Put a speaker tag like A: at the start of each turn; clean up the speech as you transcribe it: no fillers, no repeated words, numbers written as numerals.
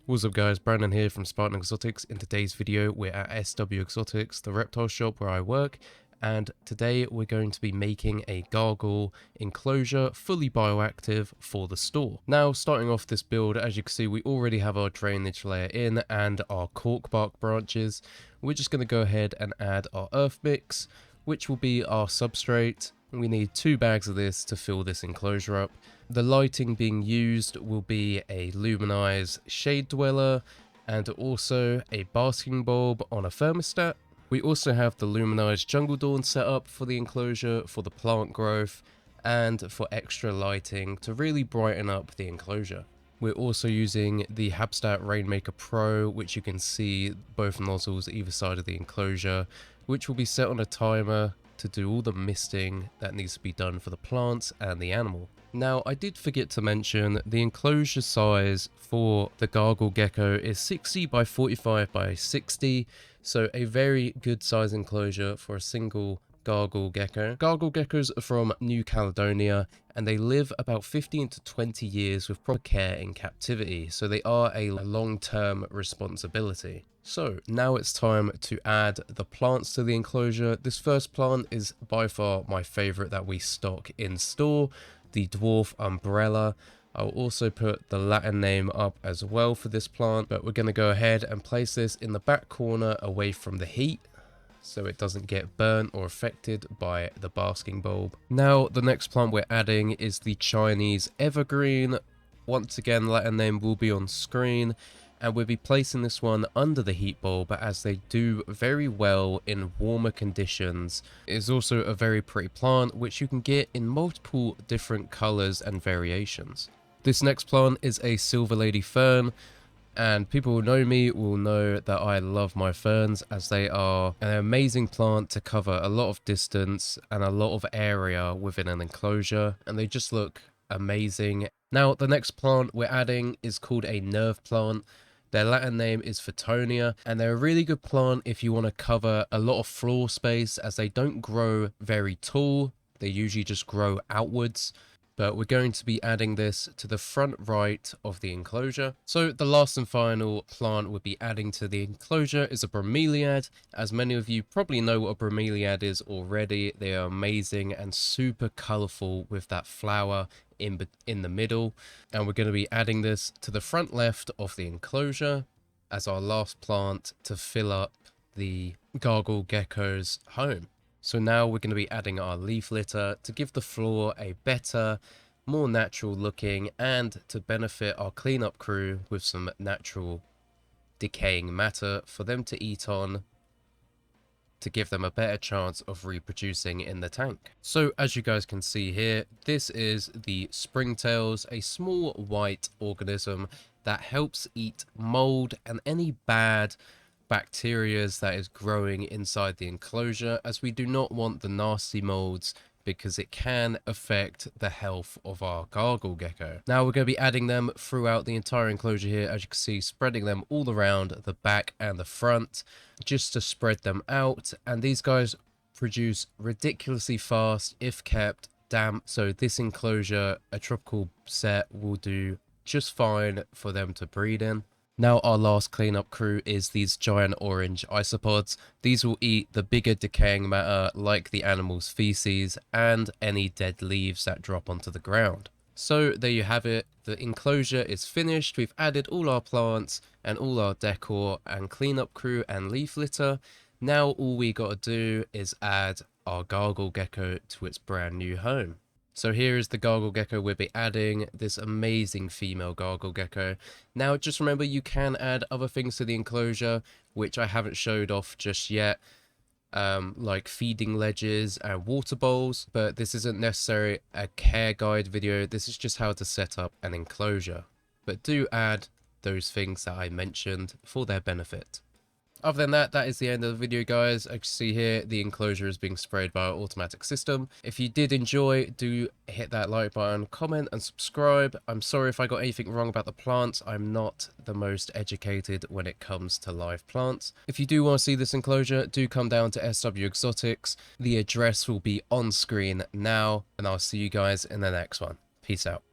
A: What's up guys, Brandon here from Spartan Exotics. In today's video we're at SW Exotics, the reptile shop where I work, and today we're going to be making a gargoyle enclosure fully bioactive for the store. Now starting off this build, as you can see we already have our drainage layer in and our cork bark branches. We're just going to go ahead and add our earth mix, which will be our substrate. We need 2 bags of this to fill this enclosure up. The lighting being used will be a luminized shade dweller and also a basking bulb on a thermostat. We also have the luminized jungle dawn set up for the enclosure for the plant growth and for extra lighting to really brighten up the enclosure. We're also using the Habstat Rainmaker Pro, which you can see both nozzles either side of the enclosure, which will be set on a timer to do all the misting that needs to be done for the plants and the animal. Now, I did forget to mention the enclosure size for the gargoyle gecko is 60 by 45 by 60, so a very good size enclosure for a single gargoyle gecko. Gargoyle geckos are from New Caledonia and they live about 15 to 20 years with proper care in captivity, so they are a long-term responsibility. So now it's time to add the plants to the enclosure. This first plant is by far my favorite that we stock in store, the dwarf umbrella. I'll also put the Latin name up as well for this plant, but we're going to go ahead and place this in the back corner away from the heat so it doesn't get burnt or affected by the basking bulb. Now the next plant we're adding is the Chinese evergreen. Once again, Latin name will be on screen, and we'll be placing this one under the heat bulb as they do very well in warmer conditions. It is also a very pretty plant which you can get in multiple different colors and variations. This next plant is a silver lady fern, and people who know me will know that I love my ferns as they are an amazing plant to cover a lot of distance and a lot of area within an enclosure, and they just look amazing. Now the next plant we're adding is called a nerve plant. Their Latin name is Fittonia, and they're a really good plant if you want to cover a lot of floor space as they don't grow very tall. They usually just grow outwards. But we're going to be adding this to the front right of the enclosure. So the last and final plant we'll be adding to the enclosure is a bromeliad. As many of you probably know what a bromeliad is already, they are amazing and super colorful with that flower in the middle. And we're going to be adding this to the front left of the enclosure as our last plant to fill up the gargoyle gecko's home. So now we're going to be adding our leaf litter to give the floor a better, more natural looking, and to benefit our cleanup crew with some natural decaying matter for them to eat on to give them a better chance of reproducing in the tank. So as you guys can see here, this is the springtails, a small white organism that helps eat mold and any bad bacteria that is growing inside the enclosure, as we do not want the nasty molds because it can affect the health of our gargoyle gecko. Now we're going to be adding them throughout the entire enclosure here, as you can see, spreading them all around the back and the front just to spread them out, and these guys produce ridiculously fast if kept damp, so this enclosure, a tropical set, will do just fine for them to breed in. Now our last cleanup crew is these giant orange isopods. These will eat the bigger decaying matter like the animal's feces and any dead leaves that drop onto the ground. So there you have it. The enclosure is finished. We've added all our plants and all our decor and cleanup crew and leaf litter. Now all we got to do is add our gargoyle gecko to its brand new home. So here is the gargoyle gecko we'll be adding, this amazing female gargoyle gecko. Now just remember, you can add other things to the enclosure, which I haven't showed off just yet, like feeding ledges and water bowls, but this isn't necessarily a care guide video. This is just how to set up an enclosure. But do add those things that I mentioned for their benefit. Other than that, that is the end of the video, guys. As you see here, the enclosure is being sprayed by our automatic system. If you did enjoy, do hit that like button, comment and subscribe. I'm sorry if I got anything wrong about the plants. I'm not the most educated when it comes to live plants. If you do want to see this enclosure, do come down to SW Exotics. The address will be on screen now, and I'll see you guys in the next one. Peace out.